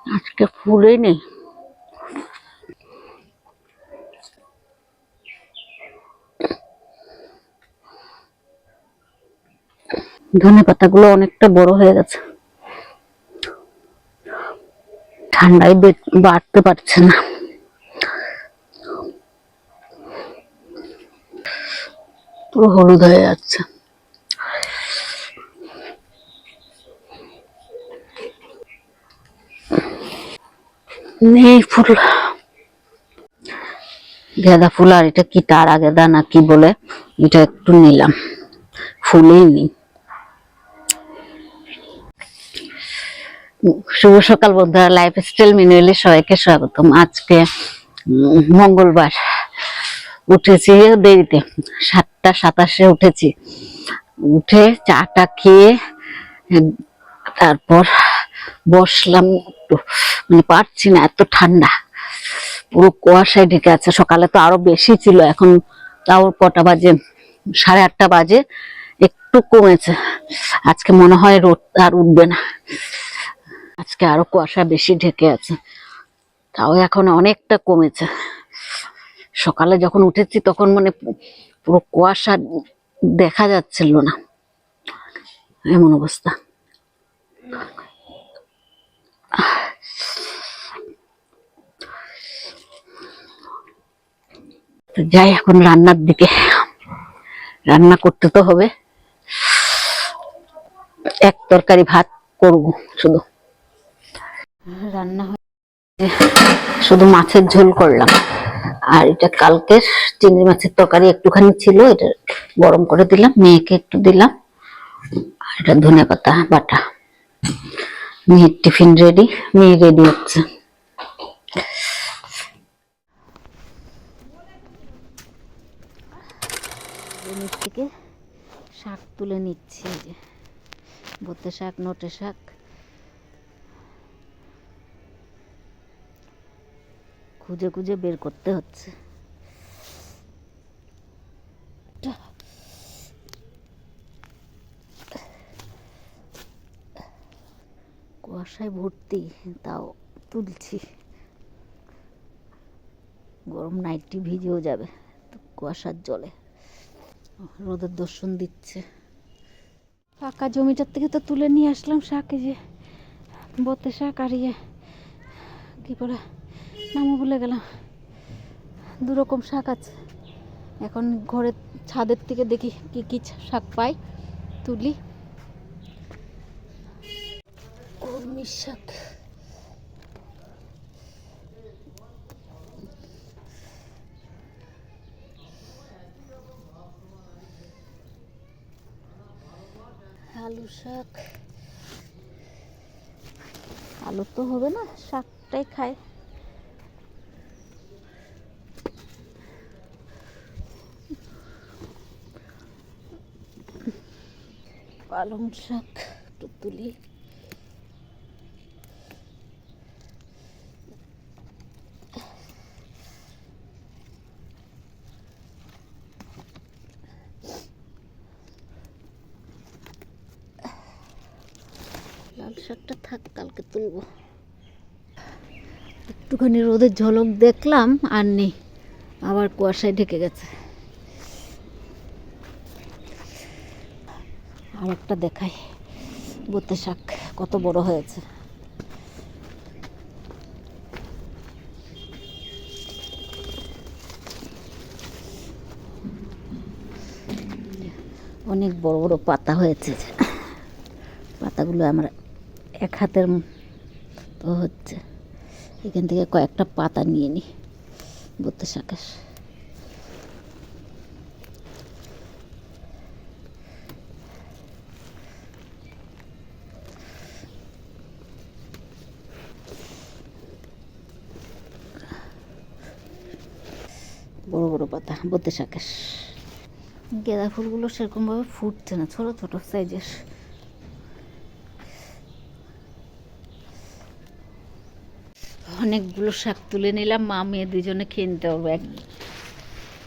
আজকে ফুলই নেই। ধনে পাতাগুলো অনেকটা বড় হয়ে গেছে, ঠান্ডায় বাড়তে পারছে না। পুরো হলুদ হয়ে যাচ্ছে। নেই ফুল। গাঁদা ফুল, আর এটা কি তারা গাঁদা না কি বলে, এটা একটু নিলাম, ফুলেই নেই। শুভ সকাল বন্ধুরা, লাইফস্টাইল ম্যানুয়ালে সবাইকে স্বাগতম। আজকে মঙ্গলবার, উঠেছি দেরিতে, 7টা 27-এ উঠেছি। উঠে চাটা খেয়ে তারপর বসলাম একটু, মানে পারছি না, এত ঠান্ডা, পুরো কুয়াশায় ঢেকে আছে। সকালে তো আরো বেশি ছিল, এখন তাও কটা বাজে, 8:30 বাজে, একটু কমেছে। আজকে মনে হয় রোদ আর উঠবে না, আজকে আরো কুয়াশা বেশি ঢেকে আছে। তাও এখন অনেকটা কমেছে। সকালে যখন উঠেছি তখন মানে পুরো কুয়াশা, দেখা যাচ্ছিল না, এমন অবস্থা। যাই এখন রান্নার দিকে, রান্না করতে তো হবে। এক তরকারি ভাত করব শুধু, রান্না হয়ে শুধু মাছের ঝোল করলাম। আর এটা কালকের চিংড়ি মাছের তরকারি একটুখানি ছিল, এটা গরম করে দিলাম, মেয়েকে একটু দিলাম। আর এটা ধনে পাতা বাটা। মেয়ের টিফিন রেডি, মেয়ে রেডি হচ্ছে। নিচ থেকে শাক তুলে নিচ্ছি, যে বতে শাক, নোটে শাক, খুঁজে খুঁজে বের করতে হচ্ছে। কুয়াশায় ভর্তি, তাও তুলছি। গরম নাইটটি ভিজেও যাবে তো কুয়াশার জলে। রোদের দর্শন দিচ্ছে। ফাঁকা জমিটার থেকে তো তুলে নিয়ে আসলাম শাক, এই যে বতে শাক। আর ইয়ে কি করে নামও ভুলে গেলাম, দুরকম শাক আছে। এখন ঘরের ছাদের থেকে দেখি কি কি শাক পাই, তুলি। কলমি শাক, আলু শাক, আলু তো হবে না, শাকটাই খায়। পালং শাক একটু তুলি। লাল শাকটা থাক, কালকে তুলবো। একটুখানি রোদের ঝলক দেখলাম, আর নেই, আবার কুয়াশায় ঢেকে গেছে। আর একটা দেখাই, বতে শাক কত বড় হয়েছে। অনেক বড় বড় পাতা হয়েছে, পাতাগুলো আমার এক হাতের তো হচ্ছে। এখান থেকে কয়েকটা পাতা নিয়ে নিই বতে শাকের। বড় বড় পাতা বতে শাকের। গাঁদা ফুলগুলো সেরকম ভাবে ফুটছে না, ছোট ছোট সাইজের। অনেকগুলো শাক তুলে নিলাম, মা মেয়ে দুজনে খেয়ে নিতে পারবো,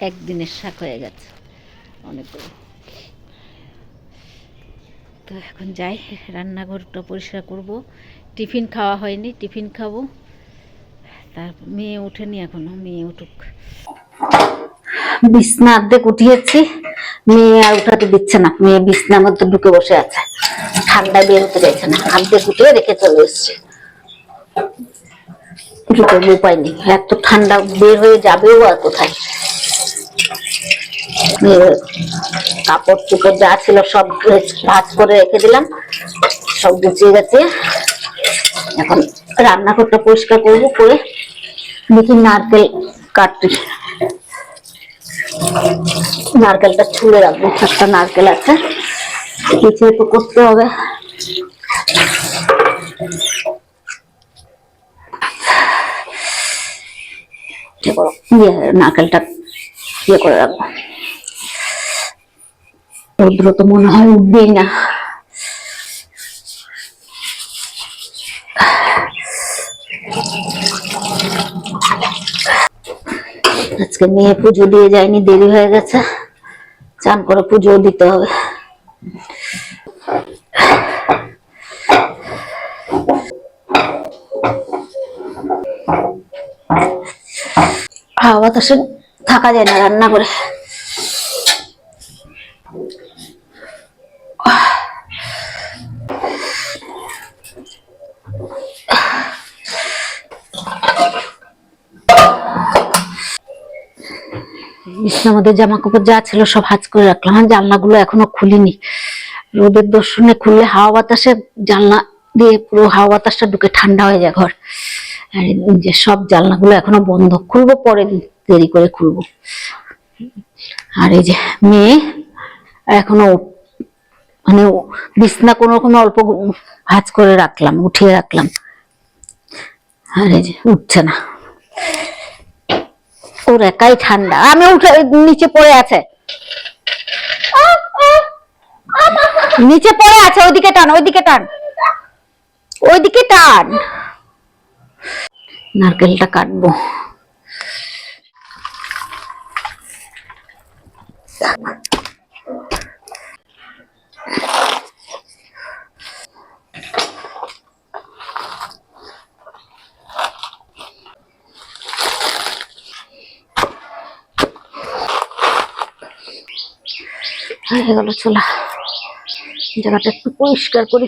একদিনের শাক হয়ে গেছে অনেকগুলো। তো এখন যাই, রান্নাঘরটা পরিষ্কার করব, টিফিন খাওয়া হয়নি, টিফিন খাবো। তারপর মেয়ে ওঠেনি এখনো, মেয়ে উঠুক। বিছনা অর্ধেক উঠিয়েছি, মেয়ে আর উঠাতে দিচ্ছে না। মেয়ে বিছনার মধ্যে ঢুকে বসে আছে, ঠান্ডায় বের হতে চাইছে না। অর্ধেক উঠিয়ে রেখে চলে এসছে। কিছু করবো, উপায় নেই। এত ঠান্ডা, বের হয়ে যাবেও আর কোথায়। কাপড় চোপড় যা ছিল সব ভাঁজ করে রেখে দিলাম, সব গুছিয়ে গেছে। এখন রান্নাঘরটা পরিষ্কার করবো, করে দেখি নারকেল কাটতে, নারকেলটা ছুলে রাখবো। একটা নারকেল আছে, কিছু তো করতে হবে। নারকেলটা ইয়ে করে রাখবো। রৌদ্র তো মনে হয় উঠবেই না। আজকে মেয়ে পুজো দিয়ে যায়নি, দেরি হয়ে গেছে। চান করে পুজো দিতে হবে। হাওয়া বাতাসে থাকা যায় না রান্না করে। বিছনার মধ্যে জামা কাপড় যা ছিল সব ভাঁজ করে রাখলাম। জানলাগুলো এখনো খুলিনি, রোদের দর্শনে খুললে হাওয়া বাতাসে, জানলা দিয়ে পুরো হাওয়া বাতাসটা ঢুকে ঠান্ডা হয়ে যায় ঘর। আর যে সব জানলাগুলো এখনো বন্ধ, খুলবো পরে, দেরি করে খুলবো। আর এই যে মেয়ে এখনো মানে বিছনা কোনো রকম অল্প ভাঁজ করে রাখলাম, উঠিয়ে রাখলাম, আর এই যে উঠছে না। ওর একাই ঠান্ডা, আমি উঠে নিচে পড়ে আছে, নিচে পড়ে আছে। ওইদিকে টান, ওইদিকে টান, ওইদিকে টান। নারকেলটা কাটবো। হয়ে গেল চুলা, জায়গাটা একটু পরিষ্কার করি।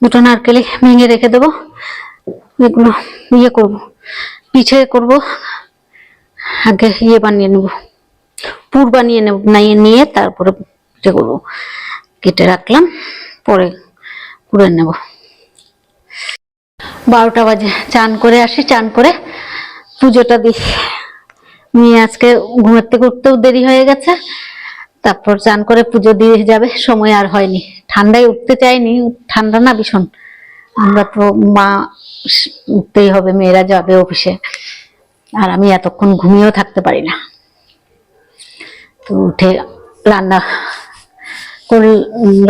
দুটো নারকেল ভেঙে রেখে দেবো। এগুলো ইয়ে করবো, পিঠে করবো। আগে ইয়ে বানিয়ে নেবো, পুর বানিয়ে নেব, নিয়ে তারপরে পিঠে করবো। কেটে রাখলাম, পরে কুড়ে নেব। 12টা বাজে, চান করে আসি, চান করে পুজোটা দিই। মেয়ে আজকে ঘুমের থেকে উঠতেও দেরি হয়ে গেছে, তারপর চান করে পুজো দিয়ে যাবে। সময় আর হয়নি, ঠান্ডায় উঠতে চাইনি, ঠান্ডা না ভীষণ। আমরা তো মা, উঠতেই হবে, মেয়েরা যাবে অফিসে, আর আমি এতক্ষণ ঘুমিয়েও থাকতে পারি না। তো উঠে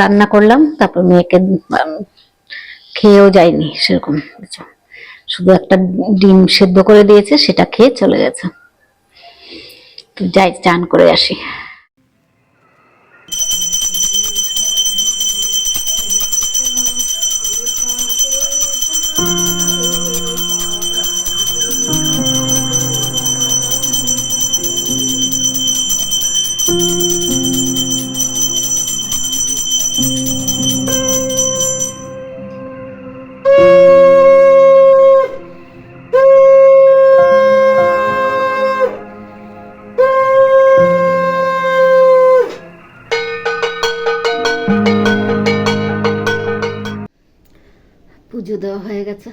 রান্না করলাম, তারপর মেয়েকে খেয়েও যায়নি সেরকম, শুধু একটা ডিম সেদ্ধ করে দিয়েছে, সেটা খেয়ে চলে গেছে। তো যাই, চান করে আসি। পুজো দেওয়া হয়ে গেছে।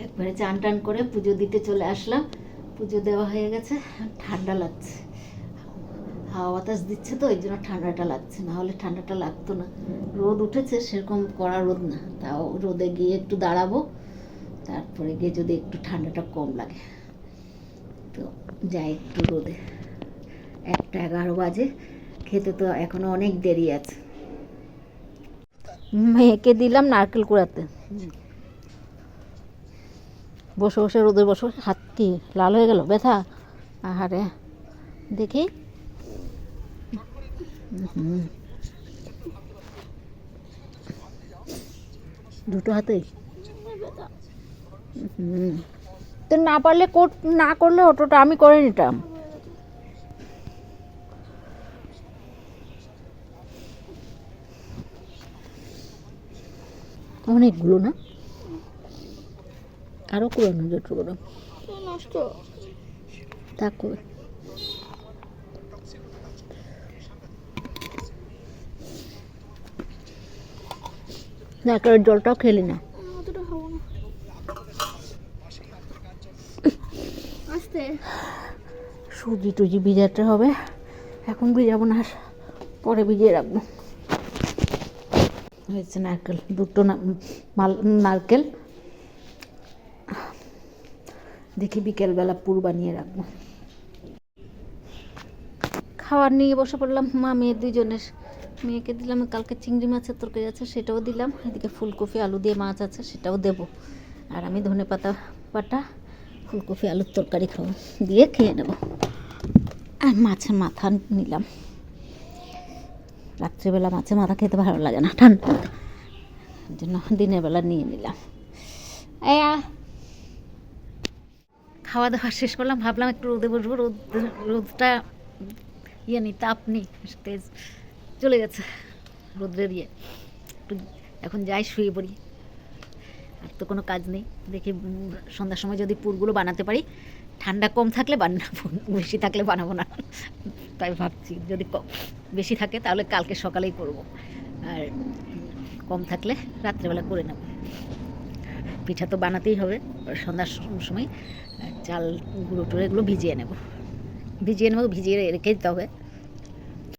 একবারে চান টান করে পুজো দিতে চলে আসলাম। পুজো দেওয়া হয়ে গেছে, ঠান্ডা লাগছে, হাওয়া বাতাস দিচ্ছে তো এই জন্য ঠান্ডাটা লাগছে, না হলে ঠান্ডাটা লাগতো না। রোদ উঠেছে, সেরকম কড়া রোদ না, তাও রোদে গিয়ে একটু দাঁড়াবো, তারপরে গিয়ে যদি একটু ঠান্ডাটা কম লাগে তো যাই একটু রোদে। 1:11 বাজে, খেতে তো এখনো অনেক দেরি আছে। মেয়েকে দিলাম নারকেল কুড়াতে, বসে বসে রোদে বসে, হাত কি লাল হয়ে গেল, ব্যথা? আহারে দেখি, দুটো হাতেই। তো না পারলে না করলে অটোটা আমি করে নিতাম। অনেকগুলো না, আরো কুড়ানো যেটুকু নষ্ট থাকবে। নারকেলের জলটাও খেলি না, সুজি টুজি ভিজাতে হবে, এখন ভিজাবো না, পরে ভিজিয়ে রাখবো। হয়েছে নারকেল, দুটো নারকেল, দেখি বিকেলবেলা পুর বানিয়ে রাখবো। খাবার নিয়ে বসে পড়লাম মা মেয়ে দুজনের। মেয়েকে দিলাম, কালকে চিংড়ি মাছের তরকারি আছে সেটাও দিলাম, এদিকে ফুলকপি আলু দিয়ে মাছ আছে সেটাও দেবো, আর আমি ধনেপাতা বাটা ফুলকপি আলুর তরকারি খাবো, দিয়ে খেয়ে নেব। আর মাছের মাথা নিলাম, রাত্রিবেলা মাছের মাথা খেতে ভালো লাগে না ঠান্ডা, ওই জন্য দিনের বেলা নিয়ে নিলাম। খাওয়া দাওয়া শেষ করলাম, ভাবলাম একটু রোদে বসবো, রোদটা নি তাপ নি তেজ চলে গেছে রোদ্রের একটু এখন যাই শুয়ে পড়ি, আর তো কোনো কাজ নেই। দেখি সন্ধ্যার সময় যদি পুরগুলো বানাতে পারি, ঠান্ডা কম থাকলে বানাবো, বেশি থাকলে বানাবো না, তাই ভাবছি যদি বেশি থাকে তাহলে কালকে সকালেই করবো, আর কম থাকলে রাত্রেবেলা করে নেব। পিঠা তো বানাতেই হবে সন্ধ্যার সময়, চাল গুঁড়ো টুড়ো এগুলো ভিজিয়ে নেব, ভিজিয়ে রেখে দিতে হবে।